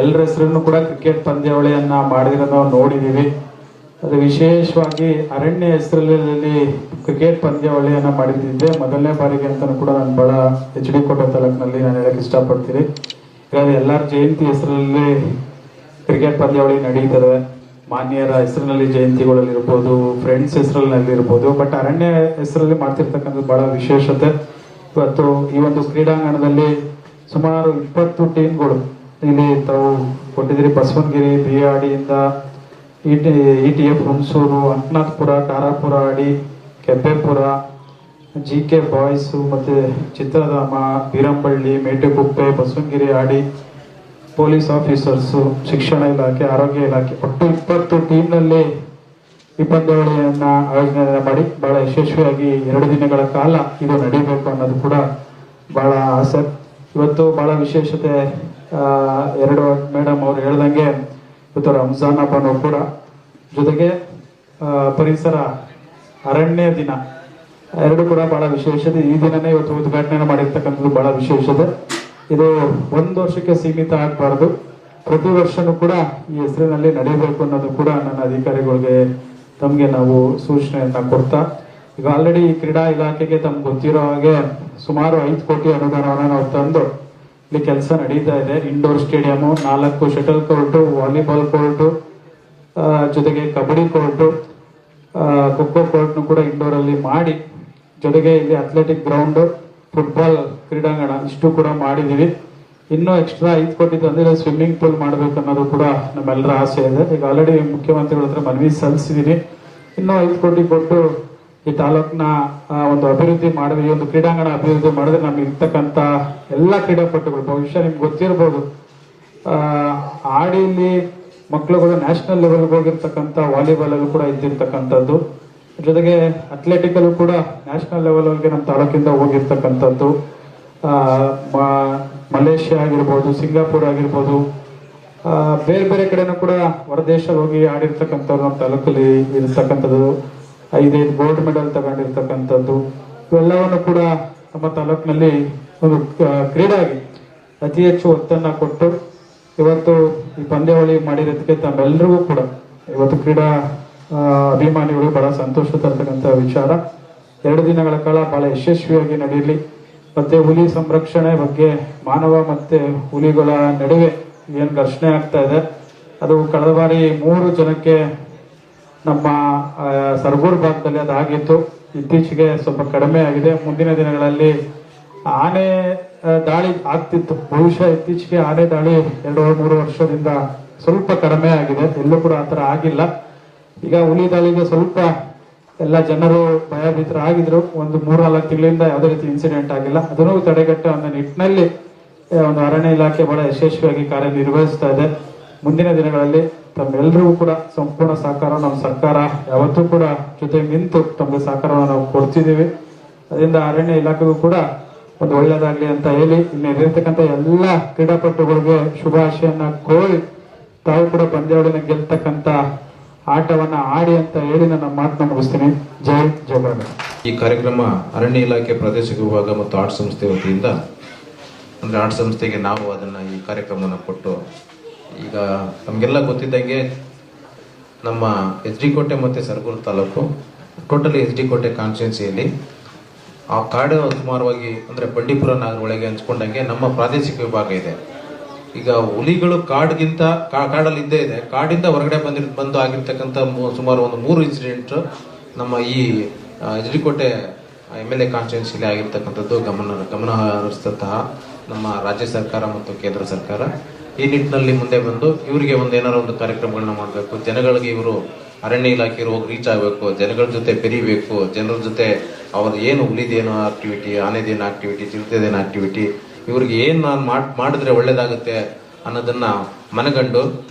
ಎಲ್ಲರ ಹೆಸರನ್ನು ಕೂಡ ಕ್ರಿಕೆಟ್ ಪಂದ್ಯಾವಳಿಯನ್ನ ಮಾಡಿರೋದು ನಾವು ನೋಡಿದ್ದೀವಿ. ಅದು ವಿಶೇಷವಾಗಿ ಅರಣ್ಯ ಹೆಸರಲ್ಲಿ ಕ್ರಿಕೆಟ್ ಪಂದ್ಯಾವಳಿಯನ್ನ ಮಾಡಿದ್ದಿದ್ದೆ ಮೊದಲನೇ ಬಾರಿಗೆ ಅಂತ ಕೂಡ ನಾನು ಬಹಳ HD ಕೋಟೆ ತಾಲೂಕಿನಲ್ಲಿ ನಾನು ಹೇಳಕ್ಕೆ ಇಷ್ಟಪಡ್ತೀನಿ. ಎಲ್ಲರ ಜಯಂತಿ ಹೆಸರಲ್ಲಿ ಕ್ರಿಕೆಟ್ ಪಂದ್ಯಾವಳಿ ನಡೀತದೆ. ಮಾನ್ಯರ ಹೆಸರಿನಲ್ಲಿ ಜಯಂತಿಗಳಲ್ಲಿರ್ಬೋದು, ಫ್ರೆಂಡ್ಸ್ ಹೆಸರಿನಲ್ಲಿರ್ಬೋದು, ಬಟ್ ಅರಣ್ಯ ಹೆಸರಲ್ಲಿ ಮಾಡ್ತಿರ್ತಕ್ಕಂಥದ್ದು ಬಹಳ ವಿಶೇಷತೆ. ಇವತ್ತು ಈ ಒಂದು ಕ್ರೀಡಾಂಗಣದಲ್ಲಿ ಸುಮಾರು 20 ಟೀಮ್ಗಳು ಇಲ್ಲಿ ತಾವು ಕೊಟ್ಟಿದ್ದೀರಿ. ಬಸವನಗಿರಿ, ಬಿಆಡಿಯಿಂದ ETF ಹುಣಸೂರು, ಅಂಕನಾಥಪುರ, ಕಾರಾಪುರ ಆಡಿ, ಕೆಬ್ಬೆಪುರ, GK ಬಾಯ್ಸು, ಮತ್ತೆ ಚಿತ್ರಧಾಮ, ಬೀರಂಬಳ್ಳಿ, ಮೇಟೆಕುಪ್ಪೆ, ಬಸವನಗಿರಿ ಆಡಿ, ಪೊಲೀಸ್ ಆಫೀಸರ್ಸು, ಶಿಕ್ಷಣ ಇಲಾಖೆ, ಆರೋಗ್ಯ ಇಲಾಖೆ, ಒಟ್ಟು 20 ಟೀಮ್ನಲ್ಲಿ ಈ ಪಂದ್ಯಾವಳಿಯನ್ನ ಆಯೋಜನೆ ಮಾಡಿ ಬಹಳ ಯಶಸ್ವಿಯಾಗಿ 2 ದಿನಗಳ ಕಾಲ ಇದು ನಡೀಬೇಕು ಅನ್ನೋದು ಕೂಡ ಬಹಳ ಆಸೆ. ಇವತ್ತು ಬಹಳ ವಿಶೇಷತೆ. 2 ಮೇಡಮ್ ಅವ್ರು ಹೇಳ್ದಂಗೆ ಇವತ್ತು ರಂಜಾನ್ ಹಬ್ಬನೂ ಕೂಡ, ಜೊತೆಗೆ ಪರಿಸರ ಅರಣ್ಯ ದಿನ, 2 ಕೂಡ ಬಹಳ ವಿಶೇಷತೆ. ಈ ದಿನನೇ ಇವತ್ತು ಉದ್ಘಾಟನೆ ಮಾಡಿರ್ತಕ್ಕಂಥದ್ದು ಬಹಳ ವಿಶೇಷತೆ. ಇದು 1 ವರ್ಷಕ್ಕೆ ಸೀಮಿತ ಆಗಬಾರ್ದು, ಪ್ರತಿ ವರ್ಷನೂ ಕೂಡ ಈ ಹೆಸರಿನಲ್ಲಿ ನಡೀಬೇಕು ಅನ್ನೋದು ಕೂಡ ನನ್ನ ಅಧಿಕಾರಿಗಳಿಗೆ ತಮಗೆ ನಾವು ಸೂಚನೆಯನ್ನ ಕೊಡ್ತಾ, ಈಗ ಆಲ್ರೆಡಿ ಈ ಕ್ರೀಡಾ ಇಲಾಖೆಗೆ ತಮ್ಗೆ ಗೊತ್ತಿರೋ ಹಾಗೆ ಸುಮಾರು 5 ಕೋಟಿ ಅನುದಾನವನ್ನು ನಾವು ತಂದು ಇಲ್ಲಿ ಕೆಲಸ ನಡೀತಾ ಇದೆ. Indoor stadium, 4 shuttle court, volleyball court, ಜೊತೆಗೆ ಕಬಡ್ಡಿ ಕೋರ್ಟು, ಖೋಖೋ ಕೋರ್ಟ್ನು ಕೂಡ ಇಂಡೋರ್ ಅಲ್ಲಿ ಮಾಡಿ, ಜೊತೆಗೆ ಇಲ್ಲಿ ಅಥ್ಲೆಟಿಕ್ ಗ್ರೌಂಡ್, ಫುಟ್ಬಾಲ್ ಕ್ರೀಡಾಂಗಣ ಇಷ್ಟು ಕೂಡ ಮಾಡಿದೀವಿ. ಇನ್ನೂ ಎಕ್ಸ್ಟ್ರಾ 5 ಕೋಟಿ ತಂದಿರೋ ಸ್ವಿಮ್ಮಿಂಗ್ ಪೂಲ್ ಮಾಡಬೇಕು ಅನ್ನೋದು ಕೂಡ ನಮ್ಮೆಲ್ಲರ ಆಸೆ ಇದೆ. ಈಗ ಆಲ್ರೆಡಿ ಮುಖ್ಯಮಂತ್ರಿಗಳ ಹತ್ರ ಮನವಿ ಸಲ್ಲಿಸಿದೀನಿ. ಇನ್ನೂ 5 ಕೋಟಿ ಕೊಟ್ಟು ಈ ತಾಲೂಕಿನ ಒಂದು ಅಭಿವೃದ್ಧಿ ಮಾಡಿದ್ರೆ, ಈ ಒಂದು ಕ್ರೀಡಾಂಗಣ ಅಭಿವೃದ್ಧಿ ಮಾಡಿದ್ರೆ ನಮ್ಗೆ ಇರ್ತಕ್ಕಂಥ ಎಲ್ಲ ಕ್ರೀಡಾಪಟುಗಳು ಭವಿಷ್ಯ ನಿಮ್ಗೆ ಗೊತ್ತಿರ್ಬೋದು. ಆಡಿಲಿ ಮಕ್ಕಳುಗಳು ನ್ಯಾಷನಲ್ ಲೆವೆಲ್ಗೆ ಹೋಗಿರ್ತಕ್ಕಂಥ ವಾಲಿಬಾಲ್ ಅಲ್ಲೂ ಕೂಡ ಇದ್ದಿರ್ತಕ್ಕಂಥದ್ದು, ಜೊತೆಗೆ ಅಥ್ಲೆಟಿಕಲ್ಲೂ ಕೂಡ ನ್ಯಾಷನಲ್ ಲೆವೆಲ್ಗೆ ನಮ್ಮ ತಾಲೂಕಿಂದ ಹೋಗಿರ್ತಕ್ಕಂಥದ್ದು. ಮಲೇಷ್ಯಾ ಆಗಿರ್ಬೋದು, ಸಿಂಗಾಪುರ್ ಆಗಿರ್ಬೋದು, ಬೇರೆ ಬೇರೆ ಕಡೆನೂ ಕೂಡ ಹೊರದೇಶ ಹೋಗಿ ಆಡಿರ್ತಕ್ಕಂಥವ್ರು ನಮ್ಮ ತಾಲೂಕಲ್ಲಿ ಇರ್ತಕ್ಕಂಥದ್ದು. 5 ಗೋಲ್ಡ್ ಮೆಡಲ್ ತಗೊಂಡಿರ್ತಕ್ಕಂಥದ್ದು, ಇವೆಲ್ಲವನ್ನು ಕೂಡ ನಮ್ಮ ತಾಲೂಕಿನಲ್ಲಿ ಒಂದು ಕ್ರೀಡೆಗೆ ಅತಿ ಹೆಚ್ಚು ಒತ್ತನ್ನ ಕೊಟ್ಟು ಇವತ್ತು ಈ ಪಂದ್ಯಾವಳಿ ಮಾಡಿರೋದಕ್ಕೆ ತಮ್ಮೆಲ್ಲರಿಗೂ ಕೂಡ ಇವತ್ತು ಕ್ರೀಡಾ ಅಭಿಮಾನಿಗಳು ಬಹಳ ಸಂತೋಷ ತರ್ತಕ್ಕಂಥ ವಿಚಾರ. 2 ದಿನಗಳ ಕಾಲ ಬಹಳ ಯಶಸ್ವಿಯಾಗಿ ನಡೆಯಲಿ. ಮತ್ತೆ ಹುಲಿ ಸಂರಕ್ಷಣೆ ಬಗ್ಗೆ, ಮಾನವ ಮತ್ತೆ ಹುಲಿಗಳ ನಡುವೆ ಏನು ಘರ್ಷಣೆ ಆಗ್ತಾ ಇದೆ, ಅದು ಕಳೆದ ಬಾರಿ 3 ಜನಕ್ಕೆ ನಮ್ಮ ಸರಗೂರು ಭಾಗದಲ್ಲಿ ಅದಾಗಿತ್ತು. ಇತ್ತೀಚೆಗೆ ಸ್ವಲ್ಪ ಕಡಿಮೆ ಆಗಿದೆ. ಮುಂದಿನ ದಿನಗಳಲ್ಲಿ ಆನೆ ದಾಳಿ ಆಗ್ತಿತ್ತು. ಬಹುಶಃ ಇತ್ತೀಚೆಗೆ ಆನೆ ದಾಳಿ 2-3 ವರ್ಷದಿಂದ ಸ್ವಲ್ಪ ಕಡಿಮೆ ಆಗಿದೆ. ಎಲ್ಲೂ ಕೂಡ ಆತರ ಆಗಿಲ್ಲ. ಈಗ ಹುಲಿ ದಾಳಿಗೆ ಸ್ವಲ್ಪ ಎಲ್ಲ ಜನರು ಭಯಭೀತರಾಗಿದ್ರು. ಒಂದು 3-4 ತಿಂಗಳಿಂದ ಯಾವುದೇ ರೀತಿ ಇನ್ಸಿಡೆಂಟ್ ಆಗಿಲ್ಲ. ಅದನ್ನು ತಡೆಗಟ್ಟುವ ಒಂದು ನಿಟ್ಟಿನಲ್ಲಿ ಒಂದು ಅರಣ್ಯ ಇಲಾಖೆ ಬಹಳ ಯಶಸ್ವಿಯಾಗಿ ಕಾರ್ಯನಿರ್ವಹಿಸ್ತಾ ಇದೆ. ಮುಂದಿನ ದಿನಗಳಲ್ಲಿ ತಮ್ಮೆಲ್ಲರಿಗೂ ಕೂಡ ಸಂಪೂರ್ಣ ಸಹಕಾರ ನಮ್ಮ ಸರ್ಕಾರ ಯಾವತ್ತೂ ಕೂಡ ಜೊತೆ ನಿಂತು ತಮಗೆ ಸಹಕಾರವನ್ನು ನಾವು ಕೊಡ್ತಿದ್ದೀವಿ. ಅದರಿಂದ ಅರಣ್ಯ ಇಲಾಖೆಗೂ ಕೂಡ ಒಂದು ಒಳ್ಳೆಯದಾಗ್ಲಿ ಅಂತ ಹೇಳಿ ಇಲ್ಲಿ ಇರತಕ್ಕಂಥ ಎಲ್ಲ ಕ್ರೀಡಾಪಟುಗಳಿಗೆ ಶುಭಾಶಯನ್ನ ಕೋರಿ ತಾವು ಕೂಡ ಪಂದ್ಯಾವಳಿನ ಗೆಲ್ತಕ್ಕಂಥ ಆಟವನ್ನ ಆಡಿ ಅಂತ ಹೇಳಿ ನನ್ನ ಮಾತನ್ನ ಮುಗಿಸ್ತೀನಿ. ಜೈ ಜಗನ್. ಈ ಕಾರ್ಯಕ್ರಮ ಅರಣ್ಯ ಇಲಾಖೆ ಪ್ರಾದೇಶಿಕ ವಿಭಾಗ ಮತ್ತು ಆರ್ಟ್ ಸಂಸ್ಥೆ ವತಿಯಿಂದ, ಅಂದ್ರೆ ಆರ್ಟ್ ಸಂಸ್ಥೆಗೆ ನಾವು ಅದನ್ನ ಈ ಕಾರ್ಯಕ್ರಮವನ್ನು ಕೊಟ್ಟು, ಈಗ ನಮಗೆಲ್ಲ ಗೊತ್ತಿದ್ದಂಗೆ ನಮ್ಮ HD ಕೋಟೆ ಮತ್ತು ಸರಗೂರು ತಾಲೂಕು ಟೋಟಲಿ HD ಕೋಟೆ ಕಾನ್ಸ್ಟಿಟ್ಯೂನ್ಸಿಯಲ್ಲಿ ಆ ಕಾಡು ಸುಮಾರವಾಗಿ ಅಂದರೆ ಬಂಡೀಪುರ ನಗರ ಒಳಗೆ ಹಂಚ್ಕೊಂಡಂಗೆ ನಮ್ಮ ಪ್ರಾದೇಶಿಕ ವಿಭಾಗ ಇದೆ. ಈಗ ಹುಲಿಗಳು ಕಾಡಿಗಿಂತ ಕಾಡಲ್ಲಿ ಇದ್ದೇ ಇದೆ. ಕಾಡಿಂದ ಹೊರಗಡೆ ಬಂದು ಆಗಿರ್ತಕ್ಕಂಥ ಸುಮಾರು ಒಂದು 3 ಇನ್ಸಿಡೆಂಟ್ ನಮ್ಮ ಈ HD ಕೋಟೆ MLA ಕಾನ್ಸ್ಟಿಟ್ಯೂನ್ಸಿಯಲ್ಲಿ ಆಗಿರ್ತಕ್ಕಂಥದ್ದು ಗಮನ ಹರಿಸಿದಂತಹ ನಮ್ಮ ರಾಜ್ಯ ಸರ್ಕಾರ ಮತ್ತು ಕೇಂದ್ರ ಸರ್ಕಾರ ಈ ನಿಟ್ಟಿನಲ್ಲಿ ಮುಂದೆ ಬಂದು ಇವರಿಗೆ ಏನಾರ ಒಂದು ಕಾರ್ಯಕ್ರಮಗಳನ್ನ ಮಾಡಬೇಕು. ಜನಗಳಿಗೆ ಇವರು ಅರಣ್ಯ ಇಲಾಖೆ ಹೋಗಿ ರೀಚ್ ಆಗಬೇಕು, ಜನಗಳ ಜೊತೆ ಬೆರೀಬೇಕು, ಜನರ ಜೊತೆ ಅವ್ರದ್ದು ಏನು ಹುಲಿದೇನೋ ಆಕ್ಟಿವಿಟಿ, ಆನೆದೇನೋ ಆಕ್ಟಿವಿಟಿ, ಚಿರತೆದೇನೋ ಆಕ್ಟಿವಿಟಿ, ಇವ್ರಿಗೆ ಏನು ನಾನು ಮಾಡಿದ್ರೆ ಒಳ್ಳೇದಾಗುತ್ತೆ ಅನ್ನೋದನ್ನ ಮನಗಂಡು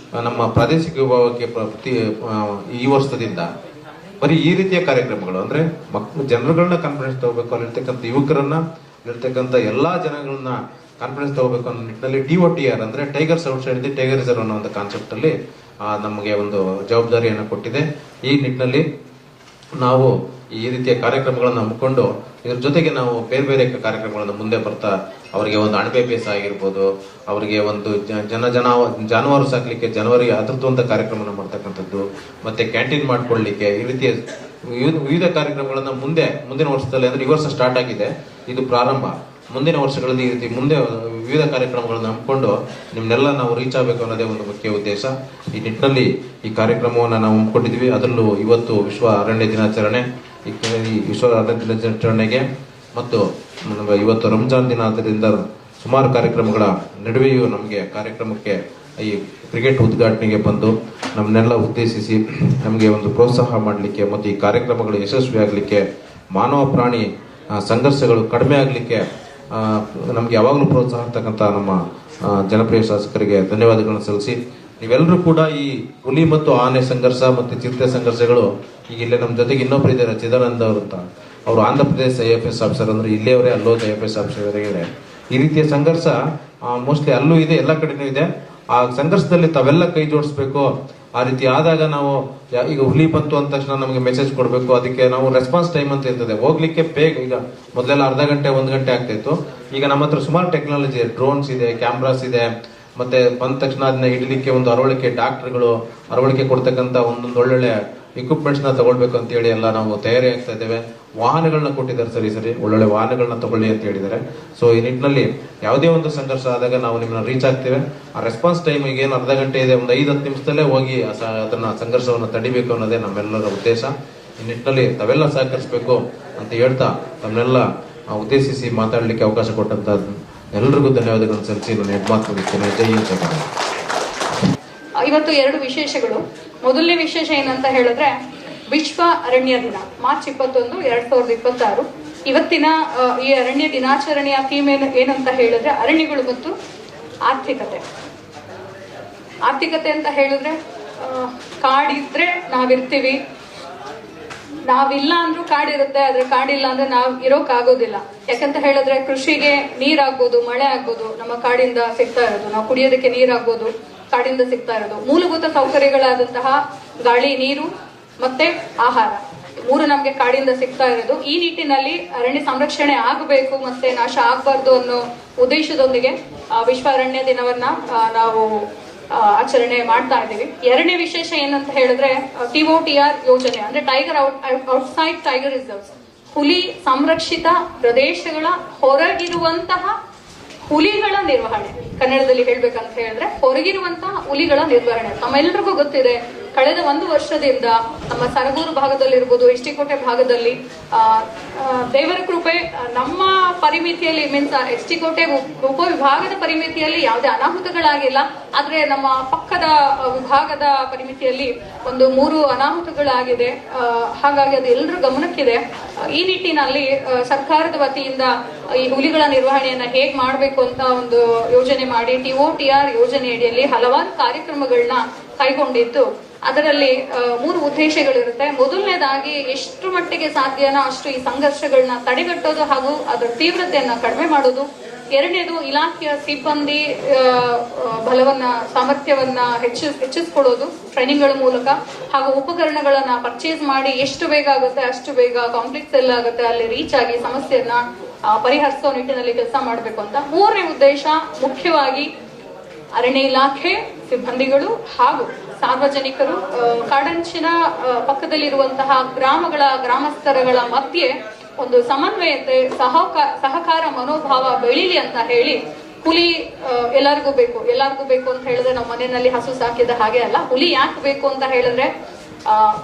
ನಮ್ಮ ಪ್ರಾದೇಶಿಕ ವಿಭಾಗಕ್ಕೆ ಈ ವರ್ಷದಿಂದ ಬರೀ ಈ ರೀತಿಯ ಕಾರ್ಯಕ್ರಮಗಳು, ಅಂದ್ರೆ ಜನರುಗಳನ್ನ ಕಾನ್ಫಿಡೆನ್ಸ್ ತಗೋಬೇಕು, ಅಲ್ಲಿರ್ತಕ್ಕಂಥ ಯುವಕರನ್ನ, ಅಲ್ಲಿರ್ತಕ್ಕಂಥ ಎಲ್ಲಾ ಜನಗಳನ್ನ ಕಾನ್ಫಿಡೆನ್ಸ್ ತಗೋಬೇಕು ಅನ್ನೋ ನಿಟ್ಟಿನಲ್ಲಿ DOTR ಅಂದ್ರೆ tigers outside the tiger reserve ಅನ್ನೋ ಒಂದು ಕಾನ್ಸೆಪ್ಟ್ ಅಲ್ಲಿ ನಮಗೆ ಒಂದು ಜವಾಬ್ದಾರಿಯನ್ನು ಕೊಟ್ಟಿದೆ. ಈ ನಿಟ್ಟಿನಲ್ಲಿ ನಾವು ಈ ರೀತಿಯ ಕಾರ್ಯಕ್ರಮಗಳನ್ನು ಹಮ್ಮಿಕೊಂಡು ಇದ್ರ ಜೊತೆಗೆ ನಾವು ಬೇರೆ ಬೇರೆ ಕಾರ್ಯಕ್ರಮಗಳನ್ನು ಮುಂದೆ ಬರ್ತಾ ಅವರಿಗೆ ಒಂದು ಅಣಬೆ ಬೇಸ ಆಗಿರ್ಬೋದು, ಅವರಿಗೆ ಒಂದು ಜಾನುವಾರು ಸಾಕ್ಲಿಕ್ಕೆ ಜನವರಿ ಅದ್ರದ್ದು ಒಂದು ಕಾರ್ಯಕ್ರಮನ ಮಾಡ್ತಕ್ಕಂಥದ್ದು, ಮತ್ತೆ ಕ್ಯಾಂಟೀನ್ ಮಾಡ್ಕೊಳ್ಳಿಕ್ಕೆ, ಈ ರೀತಿಯ ವಿವಿಧ ಕಾರ್ಯಕ್ರಮಗಳನ್ನ ಮುಂದಿನ ವರ್ಷದಲ್ಲಿ, ಅಂದ್ರೆ ಈ ವರ್ಷ ಸ್ಟಾರ್ಟ್ ಆಗಿದೆ, ಇದು ಪ್ರಾರಂಭ. ಮುಂದಿನ ವರ್ಷಗಳಲ್ಲಿ ಈ ರೀತಿ ಮುಂದೆ ವಿವಿಧ ಕಾರ್ಯಕ್ರಮಗಳನ್ನು ಹಮ್ಮಿಕೊಂಡು ನಿಮ್ನೆಲ್ಲ ನಾವು ರೀಚ್ ಆಗಬೇಕು ಅನ್ನೋದೇ ಒಂದು ಮುಖ್ಯ ಉದ್ದೇಶ. ಈ ನಿಟ್ಟಿನಲ್ಲಿ ಈ ಕಾರ್ಯಕ್ರಮವನ್ನು ನಾವು ಹಮ್ಮಿಕೊಂಡಿದ್ವಿ. ಅದರಲ್ಲೂ ಇವತ್ತು ವಿಶ್ವ ಅರಣ್ಯ ದಿನಾಚರಣೆ. ಈ ವಿಶ್ವ ಅರಣ್ಯ ದಿನಾಚರಣೆಗೆ ಮತ್ತು ಇವತ್ತು ರಂಜಾನ್ ದಿನ ಆದ್ದರಿಂದ ಸುಮಾರು ಕಾರ್ಯಕ್ರಮಗಳ ನಡುವೆಯೂ ನಮಗೆ ಕಾರ್ಯಕ್ರಮಕ್ಕೆ ಈ ಕ್ರಿಕೆಟ್ ಉದ್ಘಾಟನೆಗೆ ಬಂದು ನಮ್ಮನ್ನೆಲ್ಲ ಉದ್ದೇಶಿಸಿ ನಮಗೆ ಒಂದು ಪ್ರೋತ್ಸಾಹ ಮಾಡಲಿಕ್ಕೆ ಮತ್ತು ಈ ಕಾರ್ಯಕ್ರಮಗಳು ಯಶಸ್ವಿ ಆಗಲಿಕ್ಕೆ, ಮಾನವ ಪ್ರಾಣಿ ಸಂಘರ್ಷಗಳು ಕಡಿಮೆ ಆಗಲಿಕ್ಕೆ ನಮಗೆ ಯಾವಾಗಲೂ ಪ್ರೋತ್ಸಾಹ ಆಗ್ತಕ್ಕಂಥ ನಮ್ಮ ಜನಪ್ರಿಯ ಶಾಸಕರಿಗೆ ಧನ್ಯವಾದಗಳನ್ನು ಸಲ್ಲಿಸಿ, ನೀವೆಲ್ಲರೂ ಕೂಡ ಈ ಹುಲಿ ಮತ್ತು ಆನೆ ಸಂಘರ್ಷ ಮತ್ತು ಚಿರತೆ ಸಂಘರ್ಷಗಳು, ಈಗ ಇಲ್ಲೇ ನಮ್ಮ ಜೊತೆಗೆ ಇನ್ನೊಬ್ರು ಇದ್ದಾರೆ ಚಿದಾನಂದ ಅವರು ಅಂತ, ಅವರು ಆಂಧ್ರ ಪ್ರದೇಶ IFS ಆಫೀಸರ್, ಅಂದ್ರೆ ಇಲ್ಲೇ ಅವರೇ ಅಲ್ಲೋದ IFS ಆಫೀಸರ್. ಈ ರೀತಿಯ ಸಂಘರ್ಷ ಮೋಸ್ಟ್ಲಿ ಅಲ್ಲೂ ಇದೆ, ಎಲ್ಲ ಕಡೆನೂ ಇದೆ. ಆ ಸಂಘರ್ಷದಲ್ಲಿ ತಾವೆಲ್ಲ ಕೈ ಜೋಡಿಸ್ಬೇಕು. ಆ ರೀತಿ ಆದಾಗ ನಾವು ಈಗ ಹುಲಿ ಬಂತು ಅಂದ ತಕ್ಷಣ ನಮಗೆ ಮೆಸೇಜ್ ಕೊಡಬೇಕು. ಅದಕ್ಕೆ ನಾವು ರೆಸ್ಪಾನ್ಸ್ ಟೈಮ್ ಅಂತ ಇರ್ತದೆ, ಹೋಗ್ಲಿಕ್ಕೆ ಬೇಗ. ಈಗ ಮೊದಲೆಲ್ಲ ಅರ್ಧ ಗಂಟೆ 1 ಗಂಟೆ ಆಗ್ತಿತ್ತು. ಈಗ ನಮ್ಮ ಹತ್ರ ಸುಮಾರು ಟೆಕ್ನಾಲಜಿ, ಡ್ರೋನ್ಸ್ ಇದೆ, ಕ್ಯಾಮ್ರಾಸ್ ಇದೆ, ಮತ್ತೆ ಬಂದ ತಕ್ಷಣ ಅದನ್ನ ಹಿಡಲಿಕ್ಕೆ ಒಂದು ಅರವಳಿಕೆ ಡಾಕ್ಟರ್ಗಳು ಅರವಳಿಕೆ ಕೊಡ್ತಕ್ಕಂಥ ಒಂದೊಂದು ಒಳ್ಳೊಳ್ಳೆ ಇಕ್ವಿಪ್ಮೆಂಟ್ಸ್ ನ ತಗೊಳ್ಬೇಕು ಅಂತ ಹೇಳಿ ಎಲ್ಲ ನಾವು ತಯಾರಿ ಆಗ್ತಾ ಇದ್ದೇವೆ. ವಾಹನಗಳನ್ನ ಕೊಟ್ಟಿದ್ದಾರೆ, ಸರಿ ಒಳ್ಳೊಳ್ಳೆ ವಾಹನಗಳನ್ನ ತಗೊಳ್ಳಿ ಅಂತ ಹೇಳಿದ್ದಾರೆ. ಸೊ ಈ ನಿಟ್ಟಿನಲ್ಲಿ ಯಾವುದೇ ಒಂದು ಸಂಘರ್ಷ ಆದಾಗ ನಾವು ನಿಮ್ಮನ್ನ ರೀಚ್ ಆಗ್ತೇವೆ. ಆ ರೆಸ್ಪಾನ್ಸ್ ಟೈಮ್ ಈಗ ಏನು ಅರ್ಧ ಗಂಟೆ ಇದೆ, ಒಂದು 5-10 ನಿಮಿಷದಲ್ಲೇ ಹೋಗಿ ಅದನ್ನ ಸಂಘರ್ಷವನ್ನು ತಡಿಬೇಕು ಅನ್ನೋದೇ ನಮ್ಮೆಲ್ಲರ ಉದ್ದೇಶ. ಈ ನಿಟ್ಟಿನಲ್ಲಿ ತಾವೆಲ್ಲ ಸಹಕರಿಸಬೇಕು ಅಂತ ಹೇಳ್ತಾ ತಮ್ಮನ್ನೆಲ್ಲ ಉದ್ದೇಶಿಸಿ ಮಾತಾಡಲಿಕ್ಕೆ ಅವಕಾಶ ಕೊಟ್ಟಂತ ಎಲ್ರಿಗೂ ಧನ್ಯವಾದಗಳನ್ನು ಸಲ್ಲಿಸಿ ನಾನು ಹೆಡ್ಮಾರ್ಕ್ ಮುಗಿಸ್ತೇನೆ. ಜೈ ಹಿಂದ್. ಇವತ್ತು 2 ವಿಶೇಷಗಳು. ಮೊದಲನೇ ವಿಶೇಷ ಏನಂತ ಹೇಳಿದ್ರೆ ವಿಶ್ವ ಅರಣ್ಯ ದಿನ ಮಾರ್ಚ್ 21, 2026. ಇವತ್ತಿನ ಈ ಅರಣ್ಯ ದಿನಾಚರಣೆಯ ಥೀಮ್ ಏನಂತ ಹೇಳಿದ್ರೆ ಅರಣ್ಯಗಳು ಮತ್ತು ಆರ್ಥಿಕತೆ ಅಂತ ಹೇಳಿದ್ರೆ ಕಾಡಿದ್ರೆ ನಾವಿರ್ತೀವಿ, ನಾವಿಲ್ಲ ಅಂದ್ರೂ ಕಾಡಿರುತ್ತೆ, ಆದ್ರೆ ಕಾಡಿಲ್ಲ ಅಂದ್ರೆ ನಾವ್ ಇರೋಕ್ಕಾಗೋದಿಲ್ಲ. ಯಾಕಂತ ಹೇಳಿದ್ರೆ ಕೃಷಿಗೆ ನೀರಾಗ್ಬೋದು, ಮಳೆ ಆಗ್ಬೋದು, ನಮ್ಮ ಕಾಡಿಂದ ಸಿಗ್ತಾ ಇರೋದು. ನಾವು ಕುಡಿಯೋದಕ್ಕೆ ನೀರಾಗ್ಬೋದು, ಕಾಡಿಂದ ಸಿಗ್ತಾ ಇರೋದು. ಮೂಲಭೂತ ಸೌಕರ್ಯಗಳಾದಂತಹ ಗಾಳಿ, ನೀರು ಮತ್ತೆ ಆಹಾರ, 3 ನಮ್ಗೆ ಕಾಡಿಂದ ಸಿಗ್ತಾ ಇರೋದು. ಈ ನಿಟ್ಟಿನಲ್ಲಿ ಅರಣ್ಯ ಸಂರಕ್ಷಣೆ ಆಗಬೇಕು ಮತ್ತೆ ನಾಶ ಆಗ್ಬಾರ್ದು ಅನ್ನೋ ಉದ್ದೇಶದೊಂದಿಗೆ ವಿಶ್ವ ಅರಣ್ಯ ದಿನವನ್ನ ನಾವು ಆಚರಣೆ ಮಾಡ್ತಾ ಇದ್ದೀವಿ. 2ನೇ ವಿಶೇಷ ಏನಂತ ಹೇಳಿದ್ರೆ TOTR ಯೋಜನೆ, ಅಂದ್ರೆ ಟೈಗರ್ ಔಟ್ಸೈಡ್ ಟೈಗರ್ ರಿಸರ್ವ್ಸ್, ಹುಲಿ ಸಂರಕ್ಷಿತ ಪ್ರದೇಶಗಳ ಹೊರಗಿರುವಂತಹ ಹುಲಿಗಳ ನಿರ್ವಹಣೆ. ಕನ್ನಡದಲ್ಲಿ ಹೇಳ್ಬೇಕಂತ ಹೇಳಿದ್ರೆ ಹೊರಗಿರುವಂತಹ ಹುಲಿಗಳ ನಿರ್ವಹಣೆ. ತಮ್ಮೆಲ್ಲರಿಗೂ ಗೊತ್ತಿದೆ, ಕಳೆದ 1 ವರ್ಷದಿಂದ ನಮ್ಮ ಸರಗೂರು ಭಾಗದಲ್ಲಿರ್ಬೋದು, ಎಸ್ಟಿಕೋಟೆ ಭಾಗದಲ್ಲಿ ದೇವರ ಕೃಪೆ, ನಮ್ಮ ಪರಿಮಿತಿಯಲ್ಲಿ ಮೀನ್ಸ್ ಎಸ್ಟಿಕೋಟೆ ಉಪವಿಭಾಗದ ಪರಿಮಿತಿಯಲ್ಲಿ ಯಾವುದೇ ಅನಾಹುತಗಳಾಗಿಲ್ಲ. ಆದ್ರೆ ನಮ್ಮ ಪಕ್ಕದ ವಿಭಾಗದ ಪರಿಮಿತಿಯಲ್ಲಿ ಒಂದು 3 ಅನಾಹುತಗಳಾಗಿದೆ. ಹಾಗಾಗಿ ಅದು ಎಲ್ಲರ ಗಮನಕ್ಕಿದೆ. ಈ ನಿಟ್ಟಿನಲ್ಲಿ ಸರ್ಕಾರದ ವತಿಯಿಂದ ಈ ಹುಲಿಗಳ ನಿರ್ವಹಣೆಯನ್ನ ಹೇಗ್ ಮಾಡಬೇಕು ಅಂತ ಒಂದು ಯೋಜನೆ ಮಾಡಿ TOTR ಯೋಜನೆ ಅಡಿಯಲ್ಲಿ ಹಲವಾರು ಕಾರ್ಯಕ್ರಮಗಳನ್ನ ಕೈಗೊಂಡಿದ್ದು, ಅದರಲ್ಲಿ 3 ಉದ್ದೇಶಗಳಿರುತ್ತೆ. ಮೊದಲನೇದಾಗಿ ಎಷ್ಟು ಮಟ್ಟಿಗೆ ಸಾಧ್ಯನೋ ಅಷ್ಟು ಈ ಸಂಘರ್ಷಗಳನ್ನ ತಡೆಗಟ್ಟೋದು ಹಾಗೂ ಅದರ ತೀವ್ರತೆಯನ್ನ ಕಡಿಮೆ ಮಾಡೋದು. 2ನೇದು ಇಲಾಖೆಯ ಸಿಬ್ಬಂದಿ ಬಲವನ್ನ, ಸಾಮರ್ಥ್ಯವನ್ನ ಹೆಚ್ಚಿಸ್ಕೊಳ್ಳೋದು ಟ್ರೈನಿಂಗ್ಗಳ ಮೂಲಕ, ಹಾಗೂ ಉಪಕರಣಗಳನ್ನ ಪರ್ಚೇಸ್ ಮಾಡಿ ಎಷ್ಟು ಬೇಗ ಆಗುತ್ತೆ ಅಷ್ಟು ಬೇಗ ಕಾಂಪ್ಲೆಕ್ಸ್ ಎಲ್ಲ ಆಗುತ್ತೆ ಅಲ್ಲಿ ರೀಚ್ ಆಗಿ ಸಮಸ್ಯೆಯನ್ನ ಪರಿಹರಿಸೋ ನಿಟ್ಟಿನಲ್ಲಿ ಕೆಲಸ ಮಾಡಬೇಕು ಅಂತ. 3ನೇ ಉದ್ದೇಶ ಮುಖ್ಯವಾಗಿ ಅರಣ್ಯ ಇಲಾಖೆ ಸಿಬ್ಬಂದಿಗಳು ಹಾಗೂ ಸಾರ್ವಜನಿಕರು, ಕಾಡಂಚಿನ ಪಕ್ಕದಲ್ಲಿರುವಂತಹ ಗ್ರಾಮಸ್ಥರಗಳ ಮಧ್ಯೆ ಒಂದು ಸಮನ್ವಯತೆ, ಸಹಕಾರ ಮನೋಭಾವ ಬೆಳೀಲಿ ಅಂತ ಹೇಳಿ ಹುಲಿ ಎಲ್ಲರಿಗೂ ಬೇಕು ಅಂತ ಹೇಳಿದ್ರೆ ನಾವು ಮನೆಯಲ್ಲಿ ಹಸು ಸಾಕಿದ ಹಾಗೆ ಅಲ್ಲ. ಹುಲಿ ಯಾಕೆ ಬೇಕು ಅಂತ ಹೇಳಿದ್ರೆ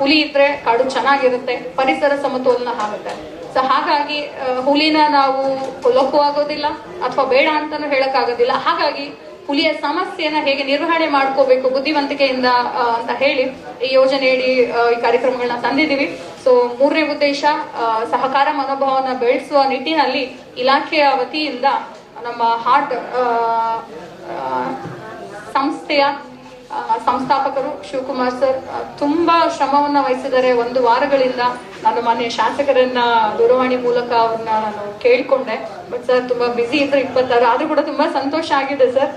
ಹುಲಿ ಇದ್ರೆ ಕಾಡು ಚೆನ್ನಾಗಿರುತ್ತೆ, ಪರಿಸರ ಸಮತೋಲನ ಆಗುತ್ತೆ. ಸೊ ಹಾಗಾಗಿ ಹುಲಿನ ನಾವು ಕೊಲ್ಲಕ್ಕೂ ಆಗೋದಿಲ್ಲ ಅಥವಾ ಬೇಡ ಅಂತಾನು ಹೇಳಕ್ ಆಗೋದಿಲ್ಲ. ಹಾಗಾಗಿ ಹುಲಿಯ ಸಮಸ್ಯೆನ ಹೇಗೆ ನಿರ್ವಹಣೆ ಮಾಡ್ಕೋಬೇಕು ಬುದ್ಧಿವಂತಿಕೆಯಿಂದ ಅಂತ ಹೇಳಿ ಈ ಯೋಜನೆಯಡಿ ಈ ಕಾರ್ಯಕ್ರಮಗಳನ್ನ ತಂದಿದ್ದೀವಿ. ಸೊ 3ನೇ ಉದ್ದೇಶ ಸಹಕಾರ ಮನೋಭಾವನ ಬೆಳೆಸುವ ನಿಟ್ಟಿನಲ್ಲಿ ಇಲಾಖೆಯ ವತಿಯಿಂದ ನಮ್ಮ ಹಾರ್ಟ್ ಸಂಸ್ಥೆಯ ಸಂಸ್ಥಾಪಕರು ಶಿವಕುಮಾರ್ ಸರ್ ತುಂಬಾ ಶ್ರಮವನ್ನ ವಹಿಸಿದ್ದಾರೆ. 1 ವಾರಗಳಿಂದ ನಾನು ಮಾನ್ಯ ಶಾಸಕರನ್ನ ದೂರವಾಣಿ ಮೂಲಕ ಅವ್ರನ್ನ ನಾನು ಕೇಳ್ಕೊಂಡೆ. ಬಟ್ ಸರ್ ತುಂಬಾ ಬಿಸಿ ಇದ್ರು 26, ಆದ್ರೂ ಕೂಡ ತುಂಬಾ ಸಂತೋಷ ಆಗಿದೆ ಸರ್.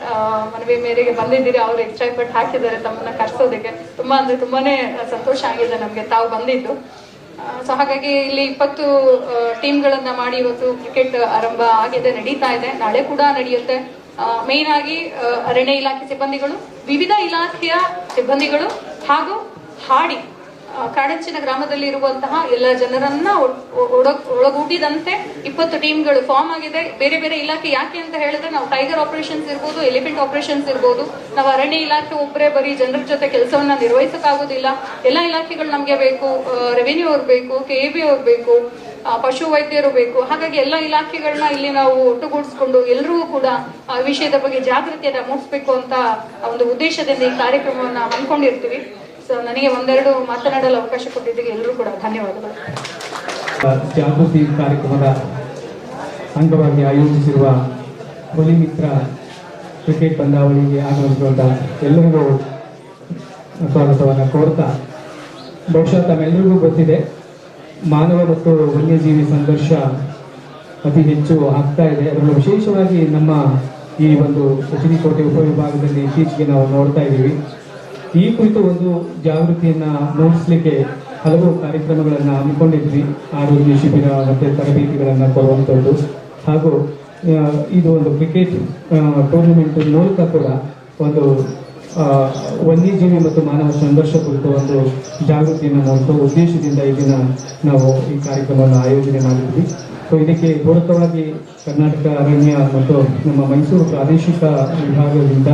ಮನವಿ ಮೇರೆಗೆ ಬಂದಿದ್ದೀರಿ, ಅವ್ರು ಹೆಚ್ಚು ಎಫರ್ಟ್ ಹಾಕಿದ್ದಾರೆ ತಮ್ಮನ್ನ ಕರ್ಸೋದಕ್ಕೆ. ತುಂಬಾನೇ ಸಂತೋಷ ಆಗಿದೆ ನಮ್ಗೆ ತಾವು ಬಂದಿದ್ದು. ಸೊ ಹಾಗಾಗಿ ಇಲ್ಲಿ 20 ಟೀಮ್ಗಳನ್ನ ಮಾಡಿ ಇವತ್ತು ಕ್ರಿಕೆಟ್ ಆರಂಭ ಆಗಿದೆ, ನಡೀತಾ ಇದೆ, ನಾಳೆ ಕೂಡ ನಡೆಯುತ್ತೆ. ಮೇನ್ ಆಗಿ ಅರಣ್ಯ ಇಲಾಖೆ ಸಿಬ್ಬಂದಿಗಳು, ವಿವಿಧ ಇಲಾಖೆಯ ಸಿಬ್ಬಂದಿಗಳು ಹಾಗೂ ಹಾಡಿ ಕಾಡಂಚಿನ ಗ್ರಾಮದಲ್ಲಿ ಇರುವಂತಹ ಎಲ್ಲ ಜನರನ್ನ ಒಳಗೂಡಿದಂತೆ 20 ಟೀಮ್ಗಳು ಫಾರ್ಮ್ ಆಗಿದೆ. ಬೇರೆ ಬೇರೆ ಇಲಾಖೆ ಯಾಕೆ ಅಂತ ಹೇಳಿದ್ರೆ, ನಾವು ಟೈಗರ್ ಆಪರೇಷನ್ಸ್ ಇರ್ಬೋದು, ಎಲಿಫೆಂಟ್ ಆಪರೇಷನ್ಸ್ ಇರ್ಬೋದು, ನಾವು ಅರಣ್ಯ ಇಲಾಖೆ ಒಬ್ಬರೇ ಬರೀ ಜನರ ಜೊತೆ ಕೆಲಸವನ್ನ ನಿರ್ವಹಿಸಕ್ಕಾಗೋದಿಲ್ಲ. ಎಲ್ಲ ಇಲಾಖೆಗಳು ನಮ್ಗೆ ಬೇಕು, ರೆವಿನ್ಯೂ ಅವ್ರು ಬೇಕು, KAB ಅವ್ರು ಬೇಕು, ಪಶು ವೈದ್ಯರು ಬೇಕು. ಹಾಗಾಗಿ ಎಲ್ಲ ಇಲಾಖೆಗಳನ್ನ ಇಲ್ಲಿ ನಾವು ಒಟ್ಟುಗೂಡಿಸ್ಕೊಂಡು ಎಲ್ಲರಿಗೂ ಕೂಡ ಆ ವಿಷಯದ ಬಗ್ಗೆ ಜಾಗೃತಿಯನ್ನ ಮೂಡಿಸಬೇಕು ಅಂತ ಒಂದು ಉದ್ದೇಶದಿಂದ ಈ ಕಾರ್ಯಕ್ರಮವನ್ನ ಹಮ್ಮಿಕೊಂಡಿರ್ತೀವಿ. ಸೊ ನನಗೆ ಒಂದೆರಡು ಮಾತನಾಡಲು ಅವಕಾಶ ಕೊಟ್ಟಿದ್ದಕ್ಕೆ ಎಲ್ಲರೂ ಕೂಡ ಧನ್ಯವಾದಗಳು. ಜಾಗೃತಿ ಕಾರ್ಯಕ್ರಮದ ಅಂಗವಾಗಿ ಆಯೋಜಿಸಿರುವ ಹುಲಿ ಮಿತ್ರ ಕ್ರಿಕೆಟ್ ಪಂದ್ಯಾವಳಿಗೆ ಆಗಮಿಸಿರುವಂತಹ ಎಲ್ಲರಿಗೂ ಸ್ವಾಗತವನ್ನು ಕೋರ್ತಾ, ಬಹುಶಃ ತಮ್ಮೆಲ್ಲರಿಗೂ ಗೊತ್ತಿದೆ, ಮಾನವ ಮತ್ತು ವನ್ಯಜೀವಿ ಸಂಘರ್ಷ ಅತಿ ಹೆಚ್ಚು ಆಗ್ತಾ ಇದೆ. ಅದರಲ್ಲೂ ವಿಶೇಷವಾಗಿ ನಮ್ಮ ಈ ಒಂದು ಕೋಟೆ ಉಪವಿಭಾಗದಲ್ಲಿ ಇತ್ತೀಚೆಗೆ ನಾವು ನೋಡ್ತಾ ಇದ್ದೀವಿ. ಈ ಕುರಿತು ಒಂದು ಜಾಗೃತಿಯನ್ನ ಮೂಡಿಸಲಿಕ್ಕೆ ಹಲವು ಕಾರ್ಯಕ್ರಮಗಳನ್ನು ಹಮ್ಮಿಕೊಂಡಿದ್ವಿ. ಆರೋಗ್ಯ ಶಿಬಿರ ಮತ್ತು ತರಬೇತಿಗಳನ್ನು ಕೊಡುವಂಥದ್ದು, ಹಾಗೂ ಇದು ಒಂದು ಕ್ರಿಕೆಟ್ ಟೂರ್ನಮೆಂಟ್ ಮೂಲಕ ಕೂಡ ಒಂದು ವನ್ಯಜೀವಿ ಮತ್ತು ಮಾನವ ಸಂಘರ್ಷ ಕುರಿತು ಒಂದು ಜಾಗೃತಿಯನ್ನು ಮೂಡಿಸುವ ಉದ್ದೇಶದಿಂದ ಈ ದಿನ ನಾವು ಈ ಕಾರ್ಯಕ್ರಮವನ್ನು ಆಯೋಜನೆ ಮಾಡಿದ್ವಿ. ಸೊ ಇದಕ್ಕೆ ಪೂರಕವಾಗಿ ಕರ್ನಾಟಕ ಅರಣ್ಯ ಮತ್ತು ನಮ್ಮ ಮೈಸೂರು ಪ್ರಾದೇಶಿಕ ವಿಭಾಗದಿಂದ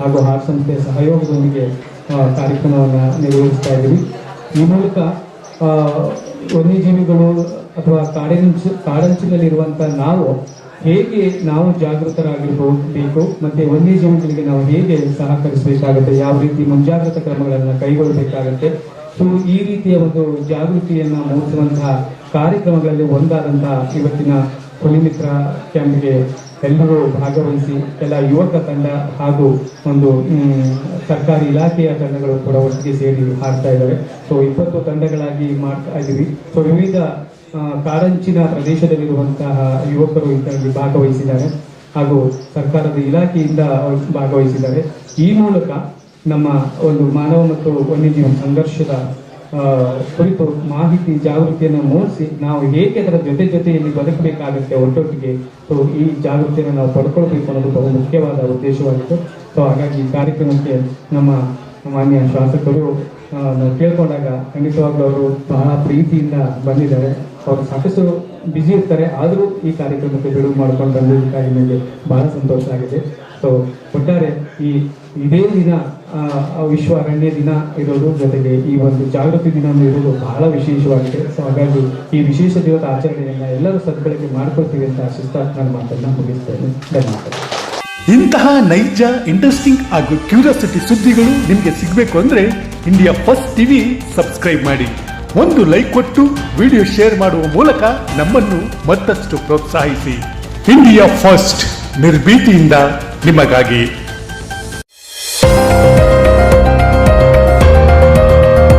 ಹಾಗೂ ಹಾರ್ ಸಂಸ್ಥೆಯ ಸಹಯೋಗದೊಂದಿಗೆ ಕಾರ್ಯಕ್ರಮವನ್ನು ನಿರ್ವಹಿಸ್ತಾ ಇದ್ದೀವಿ. ಈ ಮೂಲಕ ವನ್ಯಜೀವಿಗಳು ಅಥವಾ ಕಾಡಂಚಿನಲ್ಲಿರುವಂಥ ಹೇಗೆ ನಾವು ಜಾಗೃತರಾಗಿರಬೇಕು ಮತ್ತು ವನ್ಯಜೀವಿಗಳಿಗೆ ನಾವು ಹೇಗೆ ಸಹಕರಿಸಬೇಕಾಗುತ್ತೆ, ಯಾವ ರೀತಿ ಮುಂಜಾಗ್ರತಾ ಕ್ರಮಗಳನ್ನು ಕೈಗೊಳ್ಳಬೇಕಾಗುತ್ತೆ. ಸೊ ಈ ರೀತಿಯ ಒಂದು ಜಾಗೃತಿಯನ್ನು ಮೂಡಿಸುವಂತಹ ಕಾರ್ಯಕ್ರಮಗಳಲ್ಲಿ ಒಂದಾದಂತಹ ಇವತ್ತಿನ ಹುಲಿಮಿತ್ರ ಕ್ಯಾಂಪ್ಗೆ ಎಲ್ಲರೂ ಭಾಗವಹಿಸಿ, ಎಲ್ಲ ಯುವಕ ತಂಡ ಹಾಗೂ ಒಂದು ಸರ್ಕಾರಿ ಇಲಾಖೆಯ ತಂಡಗಳು ಕೂಡ ಒಟ್ಟಿಗೆ ಸೇರಿ ಹಾಡ್ತಾ ಇದ್ದಾರೆ. ಸೊ 20 ತಂಡಗಳಾಗಿ ಮಾಡ್ತಾ ಇದ್ದೀವಿ. ಸೊ ವಿವಿಧ ಕಾಡಂಚಿನ ಪ್ರದೇಶದಲ್ಲಿರುವಂತಹ ಯುವಕರು ಇದರಲ್ಲಿ ಭಾಗವಹಿಸಿದ್ದಾರೆ ಹಾಗೂ ಸರ್ಕಾರದ ಇಲಾಖೆಯಿಂದ ಭಾಗವಹಿಸಿದ್ದಾರೆ. ಈ ಮೂಲಕ ನಮ್ಮ ಒಂದು ಮಾನವ ಮತ್ತು ವನ್ಯಜೀವಿ ಸಂಘರ್ಷದ ಕುರಿತು ಮಾಹಿತಿ ಜಾಗೃತಿಯನ್ನು ಮೂಡಿಸಿ ನಾವು ಹೇಗೆ ಅದರ ಜೊತೆಯಲ್ಲಿ ಬದುಕಬೇಕಾಗುತ್ತೆ ಒಟ್ಟೊಟ್ಟಿಗೆ. ಸೊ ಈ ಜಾಗೃತಿಯನ್ನು ನಾವು ಪಡ್ಕೊಳ್ಬೇಕು ಅನ್ನೋದು ಬಹು ಮುಖ್ಯವಾದ ಉದ್ದೇಶವಾಗಿತ್ತು. ಸೊ ಹಾಗಾಗಿ ಈ ಕಾರ್ಯಕ್ರಮಕ್ಕೆ ನಮ್ಮ ಮಾನ್ಯ ಶಾಸಕರು ನಾವು ಕೇಳ್ಕೊಂಡಾಗ ಖಂಡಿತವಾಗ್ಲೂ ಅವರು ಬಹಳ ಪ್ರೀತಿಯಿಂದ ಬಂದಿದ್ದಾರೆ. ಅವರು ಸಾಕಷ್ಟು ಬ್ಯುಸಿ ಇರ್ತಾರೆ, ಆದರೂ ಈ ಕಾರ್ಯಕ್ರಮಕ್ಕೆ ಬಿಡುವು ಮಾಡ್ಕೊಂಡು ಬಂದಿದ್ದಕ್ಕಾಗಿ ನನಗೆ ಬಹಳ ಸಂತೋಷ ಆಗಿದೆ. ಸೊ ಒಟ್ಟಾರೆ ಇದೇ ದಿನ ವಿಶ್ವ ಅರಣ್ಯ ದಿನ ಇರೋದು, ಜೊತೆಗೆ ಈ ಒಂದು ಜಾಗೃತಿ ದಿನ ಇರೋದು ಬಹಳ ವಿಶೇಷವಾಗಿದೆ. ಸೊ ಹಾಗಾಗಿ ಈ ವಿಶೇಷ ದಿನದ ಆಚರಣೆಯನ್ನು ಎಲ್ಲರೂ ಸದ್ಬಳಕೆ ಮಾಡ್ಕೊಳ್ತೀವಿ ಅಂತ ಆಶಿಸ್ತಾ ನನ್ನ ಮಾತನ್ನು ಮುಗಿಸ್ತೇನೆ. ಧನ್ಯವಾದ. ಇಂತಹ ನೈಜ, ಇಂಟ್ರೆಸ್ಟಿಂಗ್ ಹಾಗೂ ಕ್ಯೂರಿಯಾಸಿಟಿ ಸುದ್ದಿಗಳು ನಿಮಗೆ ಸಿಗಬೇಕು ಅಂದ್ರೆ ಇಂಡಿಯಾ ಫಸ್ಟ್ ಟಿವಿ ಸಬ್ಸ್ಕ್ರೈಬ್ ಮಾಡಿ, ಒಂದು ಲೈಕ್ ಕೊಟ್ಟು ವಿಡಿಯೋ ಶೇರ್ ಮಾಡುವ ಮೂಲಕ ನಮ್ಮನ್ನು ಮತ್ತಷ್ಟು ಪ್ರೋತ್ಸಾಹಿಸಿ. ಇಂಡಿಯಾ ಫಸ್ಟ್, ನಿರ್ಭೀತಿಯಿಂದ ನಿಮಗಾಗಿ.